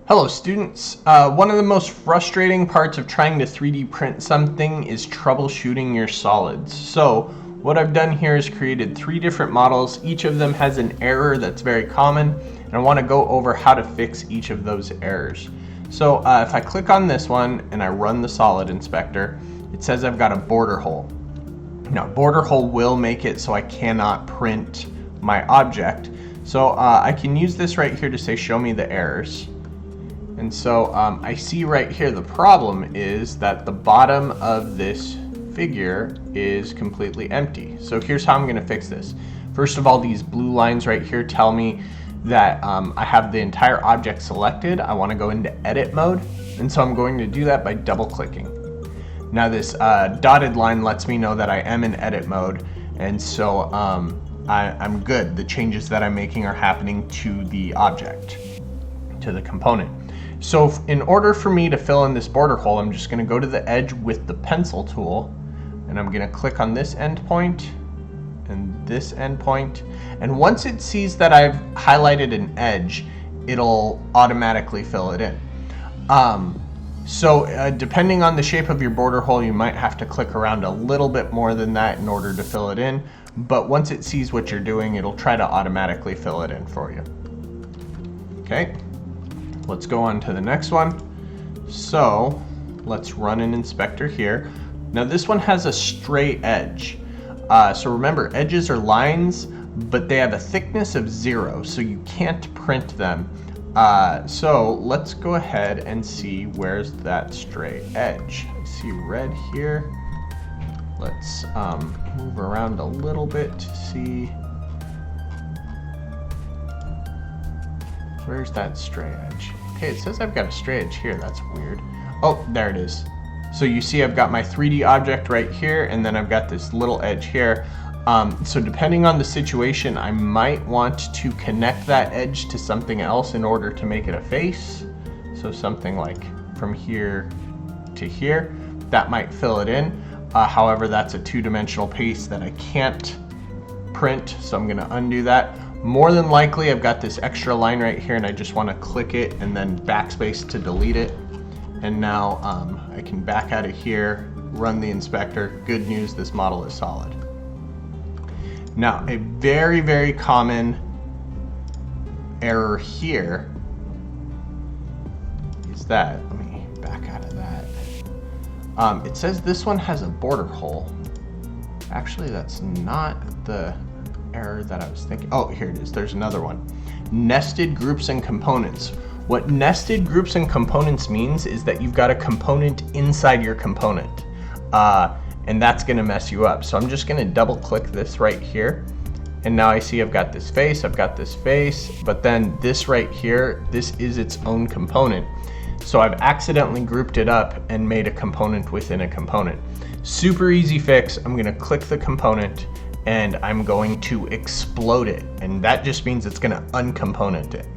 Hello students. One of the most frustrating parts of trying to 3D print something is troubleshooting your solids. So what I've done here is created 3 different models. Each of them has an error that's very common, and I want to go over how to fix each of those errors. So if I click on this one and I run the solid inspector, it says I've got a border hole. Now border hole will make it so I cannot print my object. So I can use this right here to say show me the errors. And so I see right here the problem is that the bottom of this figure is completely empty. So here's how I'm going to fix this. First of all, these blue lines right here tell me that I have the entire object selected. I want to go into edit mode, and so I'm going to do that by double clicking. Now this dotted line lets me know that I am in edit mode, and so I'm good. The changes that I'm making are happening to the object, to the component. So in order for me to fill in this border hole, I'm just going to go to the edge with the pencil tool, and I'm going to click on this endpoint and this endpoint. And once it sees that I've highlighted an edge, it'll automatically fill it in. Depending on the shape of your border hole, you might have to click around a little bit more than that in order to fill it in. But once it sees what you're doing, it'll try to automatically fill it in for you. Okay. Let's go on to the next one. So let's run an inspector here. Now this one has a straight edge. So remember, edges are lines, but they have a thickness of 0, so you can't print them. So let's go ahead and see where's that straight edge. I see red here. Let's move around a little bit to see. Where's that stray edge? Okay, it says I've got a stray edge here. That's weird. Oh, there it is. So you see I've got my 3D object right here, and then I've got this little edge here. So depending on the situation, I might want to connect that edge to something else in order to make it a face. So something like from here to here, that might fill it in. However, that's a 2-dimensional piece that I can't print, so I'm gonna undo that. More than likely, I've got this extra line right here, and I just want to click it and then backspace to delete it. And now I can back out of here, run the inspector. Good news, this model is solid. Now, a very, very common error here is that, let me back out of that. It says this one has a border hole. Actually, that's not the error that I was thinking. Oh, here it is. There's another one. Nested groups and components. What nested groups and components means is that you've got a component inside your component, and that's going to mess you up. So I'm just going to double click this right here, and now I see I've got this face, but then this right here, this is its own component. So I've accidentally grouped it up and made a component within a component. Super easy fix. I'm going to click the component, and I'm going to explode it, and that just means it's going to uncomponent it.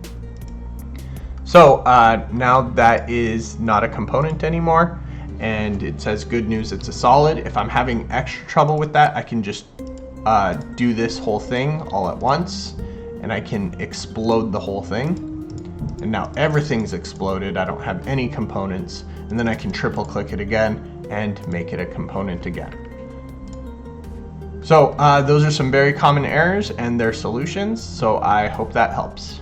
So now that is not a component anymore, and it says good news, it's a solid. If I'm having extra trouble with that, I can just do this whole thing all at once, and I can explode the whole thing, and now everything's exploded. I don't have any components, and then I can triple click it again and make it a component again. So those are some very common errors and their solutions, so I hope that helps.